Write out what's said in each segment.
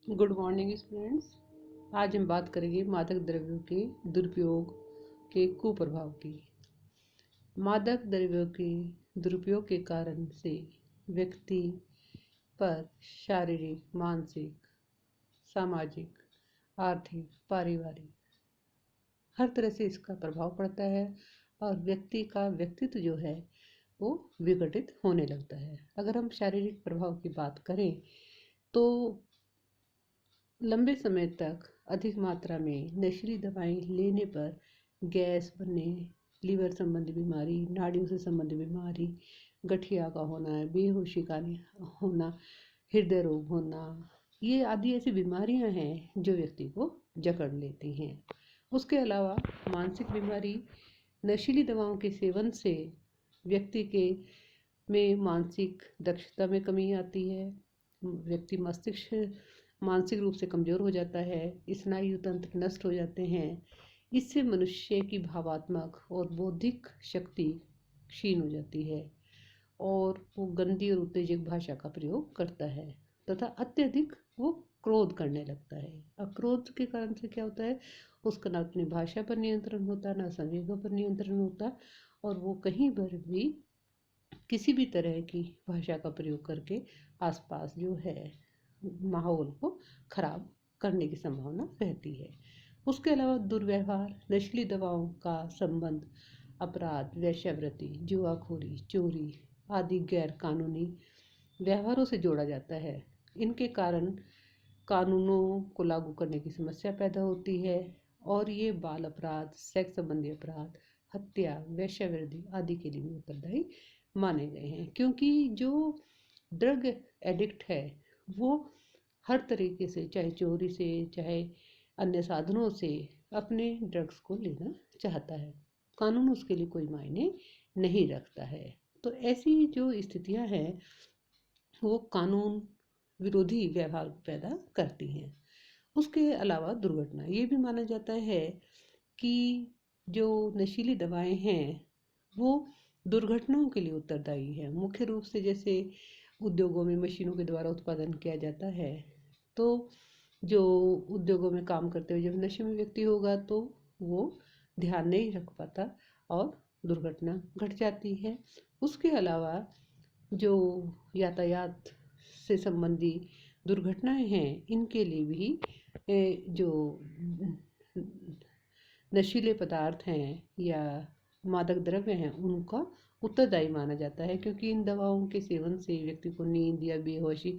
Good morning students. आज हम बात करेंगे मादक द्रव्यों के दुरुपयोग के कुप्रभाव की। मादक द्रव्यों के दुरुपयोग के कारण से व्यक्ति पर शारीरिक, मानसिक, सामाजिक, आर्थिक, पारिवारिक हर तरह से इसका प्रभाव पड़ता है और व्यक्ति का व्यक्तित्व जो है वो विघटित होने लगता है। अगर हम शारीरिक प्रभाव की बात करें तो लंबे समय तक अधिक मात्रा में नशीली दवाएं लेने पर गैस बनने, लीवर संबंधी बीमारी, नाड़ियों से संबंधित बीमारी, गठिया का होना, बेहोशी का होना, हृदय रोग होना, ये आदि ऐसी बीमारियां हैं जो व्यक्ति को जकड़ लेती हैं। उसके अलावा मानसिक बीमारी, नशीली दवाओं के सेवन से व्यक्ति के में मानसिक दक्षता में कमी आती है। व्यक्ति मस्तिष्क मानसिक रूप से कमज़ोर हो जाता है, स्नायु तंत्र नष्ट हो जाते हैं। इससे मनुष्य की भावात्मक और बौद्धिक शक्ति क्षीण हो जाती है और वो गंदी और उत्तेजक भाषा का प्रयोग करता है तथा अत्यधिक वो क्रोध करने लगता है। अब क्रोध के कारण से क्या होता है, उसका ना अपनी भाषा पर नियंत्रण होता, ना संवेगों पर नियंत्रण होता और वो कहीं पर भी किसी भी तरह की भाषा का प्रयोग करके आसपास जो है माहौल को खराब करने की संभावना रहती है। उसके अलावा दुर्व्यवहार, नशीली दवाओं का संबंध अपराध, वेश्यावृत्ति, जुआखोरी, चोरी आदि गैर कानूनी व्यवहारों से जोड़ा जाता है। इनके कारण कानूनों को लागू करने की समस्या पैदा होती है और ये बाल अपराध, सेक्स संबंधी अपराध, हत्या, वेश्यावृत्ति आदि के लिए भी उत्तरदायी माने गए हैं। क्योंकि जो ड्रग एडिक्ट है वो हर तरीके से, चाहे चोरी से, चाहे अन्य साधनों से अपने ड्रग्स को लेना चाहता है। कानून उसके लिए कोई मायने नहीं रखता है। तो ऐसी जो स्थितियां हैं वो कानून विरोधी व्यवहार पैदा करती हैं। उसके अलावा दुर्घटना, ये भी माना जाता है कि जो नशीली दवाएं हैं वो दुर्घटनाओं के लिए उत्तरदायी है। मुख्य रूप से जैसे उद्योगों में मशीनों के द्वारा उत्पादन किया जाता है, तो जो उद्योगों में काम करते हुए जब नशे में व्यक्ति होगा तो वो ध्यान नहीं रख पाता और दुर्घटना घट जाती है। उसके अलावा जो यातायात से संबंधी दुर्घटनाएं हैं इनके लिए भी जो नशीले पदार्थ हैं या मादक द्रव्य हैं उनका उत्तरदायी माना जाता है। क्योंकि इन दवाओं के सेवन से व्यक्ति को नींद या बेहोशी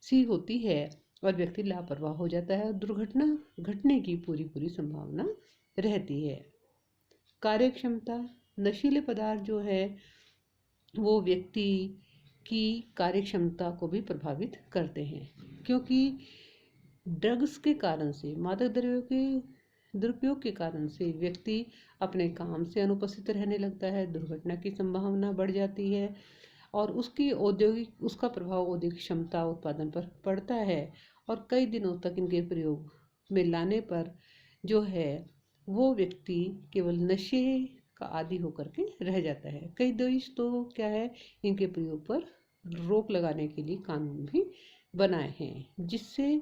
सी होती है और व्यक्ति लापरवाह हो जाता है और दुर्घटना घटने की पूरी पूरी संभावना रहती है। कार्य क्षमता, नशीले पदार्थ जो है वो व्यक्ति की कार्य क्षमता को भी प्रभावित करते हैं। क्योंकि ड्रग्स के कारण से, मादक द्रव्यों के दुरुपयोग के कारण से व्यक्ति अपने काम से अनुपस्थित रहने लगता है, दुर्घटना की संभावना बढ़ जाती है और उसका प्रभाव औद्योगिक क्षमता उत्पादन पर पड़ता है और कई दिनों तक इनके प्रयोग में लाने पर जो है वो व्यक्ति केवल नशे का आदी होकर के रह जाता है। कई देश तो क्या है, इनके प्रयोग पर रोक लगाने के लिए कानून भी बनाए हैं, जिससे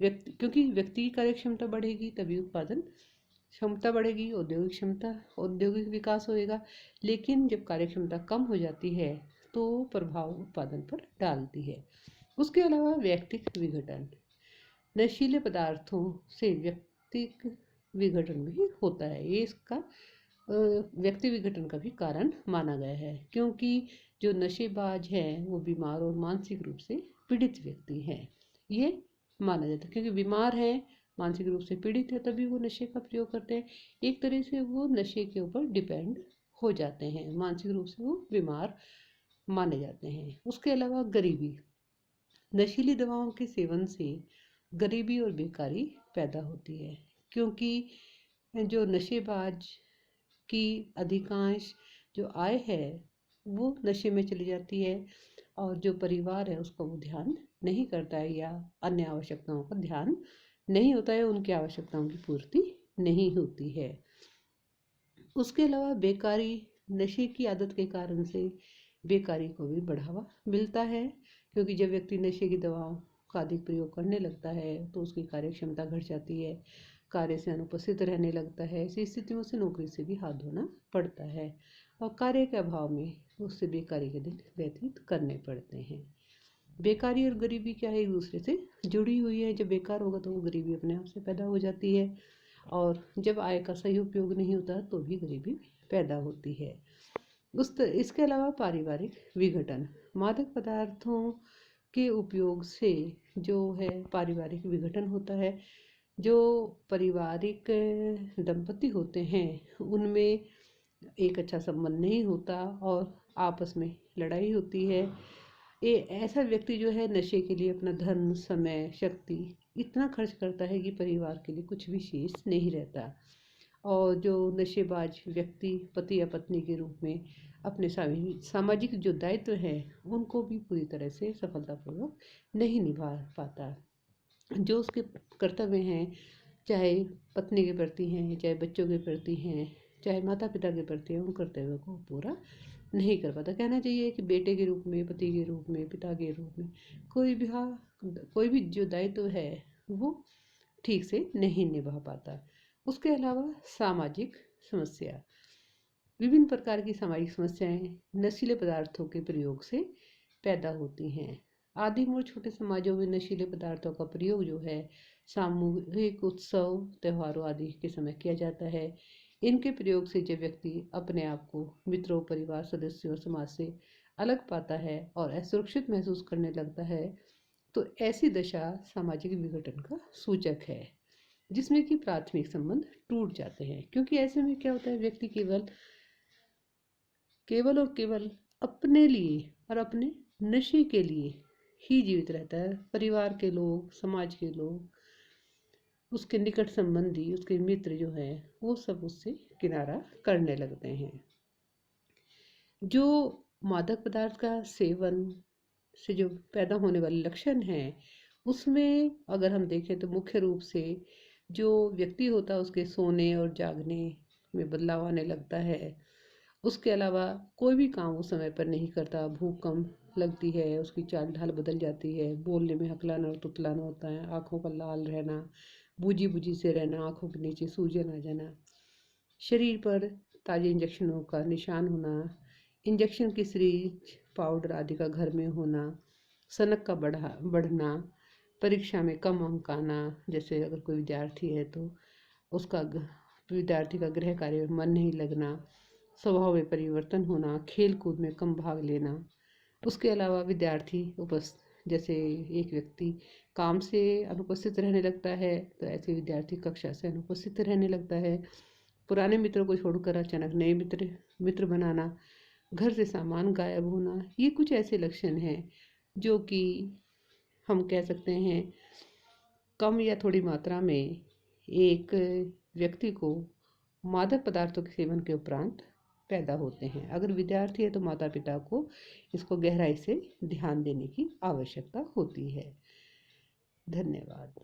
क्योंकि व्यक्ति की कार्य क्षमता बढ़ेगी तभी उत्पादन क्षमता बढ़ेगी, औद्योगिक विकास होएगा। लेकिन जब कार्य क्षमता कम हो जाती है तो प्रभाव उत्पादन पर डालती है। उसके अलावा व्यक्तिक विघटन, नशीले पदार्थों से व्यक्तिक विघटन भी होता है। ये इसका व्यक्ति विघटन का भी कारण माना गया है। क्योंकि जो नशेबाज हैं वो बीमार और मानसिक रूप से पीड़ित व्यक्ति हैं, ये माना जाता है। क्योंकि बीमार है, मानसिक रूप से पीड़ित है, तभी वो नशे का प्रयोग करते हैं। एक तरह से वो नशे के ऊपर डिपेंड हो जाते हैं, मानसिक रूप से वो बीमार माने जाते हैं। उसके अलावा गरीबी, नशीली दवाओं के सेवन से गरीबी और बेकारी पैदा होती है। क्योंकि जो नशेबाज की अधिकांश जो आय है वो नशे में चली जाती है और जो परिवार है उसका वो ध्यान नहीं करता है या अन्य आवश्यकताओं का ध्यान नहीं होता है, उनकी आवश्यकताओं की पूर्ति नहीं होती है। उसके अलावा बेकारी, नशे की आदत के कारण से बेकारी को भी बढ़ावा मिलता है। क्योंकि जब व्यक्ति नशे की दवाओं का अधिक प्रयोग करने लगता है तो उसकी कार्य क्षमता घट जाती है, कार्य से अनुपस्थित रहने लगता है। ऐसी स्थिति में उसे नौकरी से भी हाथ धोना पड़ता है और कार्य के अभाव में उससे बेकारी के दिन व्यतीत करने पड़ते हैं। बेकारी और गरीबी क्या है, एक दूसरे से जुड़ी हुई है। जब बेकार होगा तो वो गरीबी अपने आप से पैदा हो जाती है और जब आय का सही उपयोग नहीं होता तो भी गरीबी पैदा होती है। इसके अलावा पारिवारिक विघटन, मादक पदार्थों के उपयोग से जो है पारिवारिक विघटन होता है। जो पारिवारिक दंपति होते हैं उनमें एक अच्छा संबंध नहीं होता और आपस में लड़ाई होती है। ऐसा व्यक्ति जो है नशे के लिए अपना धन, समय, शक्ति इतना खर्च करता है कि परिवार के लिए कुछ भी शेष नहीं रहता। और जो नशेबाज व्यक्ति पति या पत्नी के रूप में अपने सामाजिक जो दायित्व है उनको भी पूरी तरह से सफलतापूर्वक नहीं निभा पाता। जो उसके कर्तव्य हैं, चाहे पत्नी के प्रति हैं, चाहे बच्चों के प्रति हैं, चाहे माता पिता के प्रति हैं, उन कर्तव्यों को पूरा नहीं कर पाता। कहना चाहिए कि बेटे के रूप में, पति के रूप में, पिता के रूप में कोई भी जो दायित्व है वो ठीक से नहीं निभा पाता। उसके अलावा सामाजिक समस्या, विभिन्न प्रकार की सामाजिक समस्याएं नशीले पदार्थों के प्रयोग से पैदा होती हैं। आदिम और छोटे समाजों में नशीले पदार्थों का प्रयोग जो है सामूहिक उत्सव, त्योहारों आदि के समय किया जाता है। इनके प्रयोग से जब व्यक्ति अपने आप को मित्रों, परिवार सदस्यों और समाज से अलग पाता है और असुरक्षित महसूस करने लगता है तो ऐसी दशा सामाजिक विघटन का सूचक है, जिसमें कि प्राथमिक संबंध टूट जाते हैं। क्योंकि ऐसे में क्या होता है, व्यक्ति केवल अपने लिए और अपने नशे के लिए ही जीवित रहता है। परिवार के लोग, समाज के लोग, उसके निकट संबंधी, उसके मित्र जो हैं वो सब उससे किनारा करने लगते हैं। जो मादक पदार्थ का सेवन से जो पैदा होने वाले लक्षण हैं उसमें अगर हम देखें तो मुख्य रूप से जो व्यक्ति होता है उसके सोने और जागने में बदलाव आने लगता है। उसके अलावा कोई भी काम उस समय पर नहीं करता, भूख कम लगती है, उसकी चाल ढाल बदल जाती है, बोलने में हकलाना और तुतलाना होता है, आँखों का लाल रहना, बूझी बूझी से रहना, आँखों के नीचे सूजन आ जाना, शरीर पर ताजे इंजेक्शनों का निशान होना, इंजेक्शन की सीरीज, पाउडर आदि का घर में होना, सनक का बढ़ना, परीक्षा में कम अंक आना, जैसे अगर कोई विद्यार्थी है तो विद्यार्थी का गृह कार्य में मन नहीं लगना, स्वभाव में परिवर्तन होना, खेल कूद में कम भाग लेना। उसके अलावा विद्यार्थी जैसे एक व्यक्ति काम से अनुपस्थित रहने लगता है तो ऐसे विद्यार्थी कक्षा से अनुपस्थित रहने लगता है। पुराने मित्रों को छोड़कर अचानक नए मित्र बनाना, घर से सामान गायब होना, ये कुछ ऐसे लक्षण हैं जो कि हम कह सकते हैं कम या थोड़ी मात्रा में एक व्यक्ति को मादक पदार्थों के सेवन के उपरांत पैदा होते हैं। अगर विद्यार्थी है तो माता पिता को इसको गहराई से ध्यान देने की आवश्यकता होती है। धन्यवाद।